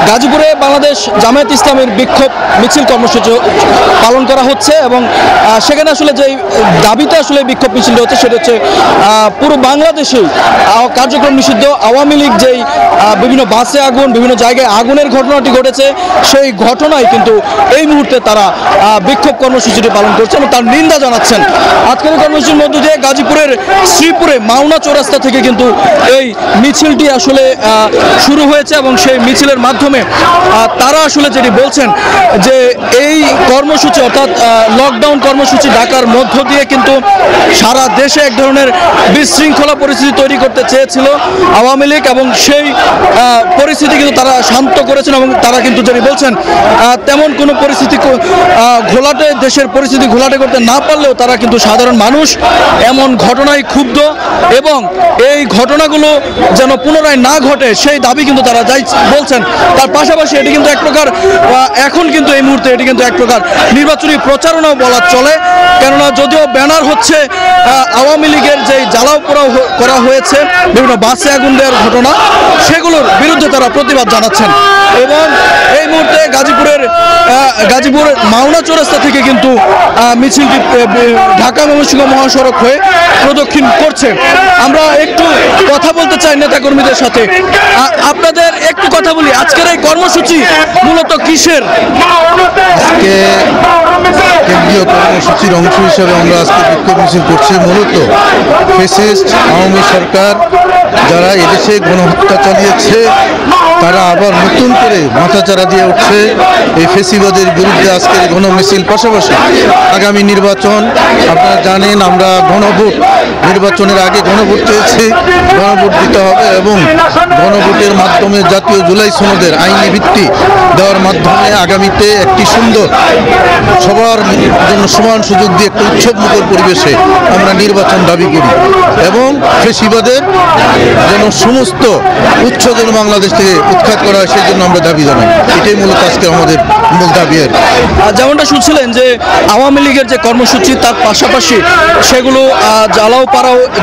গাজীপুরে বাংলাদেশ জামায়াত ইসলামের বিক্ষোভ মিছিল কর্মসূচি পালন করা হচ্ছে এবং সেখানে আসলে যে দাবিতে আসলে বিক্ষোভ মিছিলটা হচ্ছে সেটা হচ্ছে পুরো বাংলাদেশেই কার্যক্রম নিষিদ্ধ। আওয়ামী লীগ যেই বিভিন্ন বাসে আগুন, বিভিন্ন জায়গায় আগুনের ঘটনাটি ঘটেছে, সেই ঘটনায় কিন্তু এই মুহূর্তে তারা বিক্ষোভ কর্মসূচিটি পালন করছেন এবং তার নিন্দা জানাচ্ছেন। আজকের কর্মসূচির মধ্য দিয়ে গাজীপুরের শ্রীপুরে মাওনা চৌরাস্তা থেকে কিন্তু এই মিছিলটি আসলে শুরু হয়েছে এবং সেই মিছিলের মাধ্যমে তারা আসলে যেটি বলছেন যে এই কর্মসূচি অর্থাৎ লকডাউন কর্মসূচি ডাকার মধ্য দিয়ে কিন্তু সারা দেশে এক ধরনের বিশৃঙ্খলা পরিস্থিতি তৈরি করতে চেয়েছিল আওয়ামী লীগ এবং সেই পরিস্থিতি কিন্তু তারা শান্ত করেছেন এবং তারা কিন্তু যেটি বলছেন তেমন কোনো পরিস্থিতি ঘোলাটে, দেশের পরিস্থিতি ঘোলাটে করতে না পারলেও তারা কিন্তু সাধারণ মানুষ এমন ঘটনায় ক্ষুব্ধ এবং এই ঘটনাগুলো যেন পুনরায় না ঘটে সেই দাবি কিন্তু তারা যাই বলছেন। তার পাশাপাশি এটি কিন্তু এক প্রকার এখন কিন্তু এই মুহূর্তে এটি কিন্তু এক প্রকার নির্বাচনী প্রচারণাও বলা চলে, কেননা যদিও ব্যানার হচ্ছে আওয়ামী লীগের যে জ্বালাও পোড়াও করা হয়েছে বিভিন্ন বাসে আগুন দেওয়ার ঘটনা, সেগুলোর বিরুদ্ধে তারা প্রতিবাদ জানাচ্ছেন। এবং এই মুহূর্তে গাজীপুর মাওনা চৌরাস্তা থেকে কিন্তু মিছিলটি ঢাকা ময়মনসিংহ মহাসড়ক হয়ে প্রদক্ষিণ করছে। আমরা একটু কথা বলতে চাই নেতাকর্মীদের সাথে। আপনাদের একটু কথা বলি, আজকের এই কর্মসূচি মূলত কিসের? আজকে কেন্দ্রীয় কর্মসূচির অংশ হিসেবে আমরা আজকে বিক্ষোভ মিছিল করছি। মূলত ফ্যাসিস্ট আওয়ামী সরকার যারা এদেশে গণহত্যা চালিয়েছে তারা আবার নতুন করে মাথাচাড়া দিয়ে উঠছে। এই ফ্যাসিবাদের বিরুদ্ধে আজকের গণমিছিল, পাশাপাশি আগামী নির্বাচন আপনারা জানেন আমরা গণভোট, নির্বাচনের আগে গণভোট চেয়েছি, গণভোট দিতে হবে এবং গণভোটের মাধ্যমে জাতীয় জুলাই সনদের আইনি ভিত্তি দেওয়ার মাধ্যমে আগামীতে একটি সুন্দর সবার জন্য সমান সুযোগ দিয়ে একটি উৎসবমুখর পরিবেশে আমরা নির্বাচন দাবি করি এবং ফ্যাসিবাদের যেন সমস্ত উচ্ছেদ বাংলাদেশ থেকে উৎখাত করা হয় সেই জন্য আমরা দাবি জানাই। এটাই মূলত আজকে আমাদের মূল দাবি। যেমনটা শুনছিলেন যে আওয়ামী লীগের যে কর্মসূচি তার পাশাপাশি সেগুলো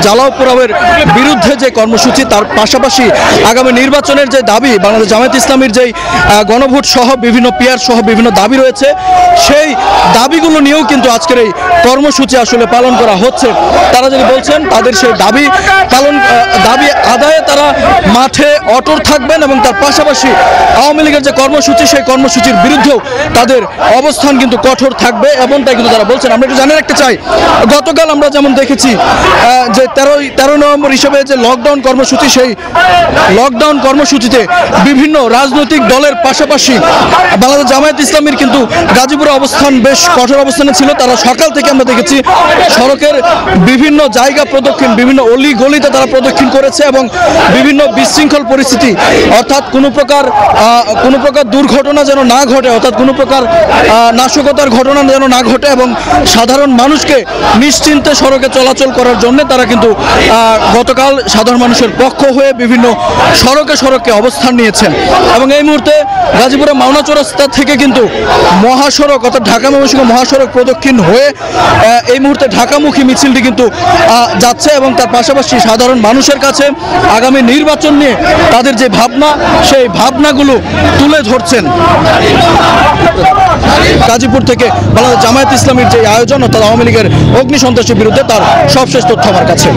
জ্বালাও পোড়াওয়ের বিরুদ্ধে যে কর্মসূচি, তার পাশাপাশি আগামী নির্বাচনের যে দাবি, বাংলাদেশ জামায়াত ইসলামীর যেই গণভোট সহ বিভিন্ন পিআর সহ বিভিন্ন দাবি রয়েছে, সেই দাবিগুলো নিয়েও কিন্তু আজকের এই কর্মসূচি আসলে পালন করা হচ্ছে। তারা যদি বলছেন তাদের সেই দাবি আদায়ে তারা মাঠে অটল থাকবেন এবং তার পাশাপাশি আওয়ামী লীগের যে কর্মসূচি সেই কর্মসূচির বিরুদ্ধেও তাদের অবস্থান কিন্তু কঠোর থাকবে এমনটাই কিন্তু তারা বলছেন। আমরা একটু জানিয়ে রাখতে চাই, গতকাল আমরা যেমন দেখেছি যে 13 নভেম্বর হিসেবে যে লকডাউন কর্মসূচি, সেই লকডাউন কর্মসূচিতে বিভিন্ন রাজনৈতিক দলের পাশাপাশি বাংলাদেশ জামায়াত ইসলামীর কিন্তু গাজীপুরে অবস্থান বেশ কঠোর অবস্থানে ছিল। তারা সকাল থেকে আমরা দেখেছি সড়কের বিভিন্ন জায়গা প্রদক্ষিণ, বিভিন্ন অলি গলিতে তারা প্রদক্ষিণ করেছে এবং বিভিন্ন বিশৃঙ্খল পরিস্থিতি অর্থাৎ কোনো প্রকার দুর্ঘটনা যেন না ঘটে, অর্থাৎ কোনো প্রকার নাশকতার ঘটনা যেন না ঘটে এবং সাধারণ মানুষকে নিশ্চিন্তে সড়কে চলাচল করার জন্য তারা কিন্তু গতকাল সাধারণ মানুষের পক্ষ হয়ে বিভিন্ন সড়কে অবস্থান নিয়েছেন। এবং এই মুহূর্তে গাজীপুরের মাওনা চৌরাস্তা থেকে কিন্তু মহাসড়ক অর্থাৎ ঢাকা ময়মনসিংহ মহাসড়ক প্রদক্ষিণ হয়ে এই মুহূর্তে ঢাকামুখী মিছিলটি কিন্তু যাচ্ছে এবং তার পাশাপাশি সাধারণ মানুষের কাছে আগামী নির্বাচন নিয়ে তাদের যে ভাবনা, সেই ভাবনাগুলো তুলে ধরছেন। গাজীপুর থেকে বাংলাদেশ জামায়াত ইসলামীর যে আয়োজন অর্থাৎ আওয়ামী লীগের অগ্নিসন্ত্রাসের বিরুদ্ধে তার সবশেষ তথ্য আমার কাছে।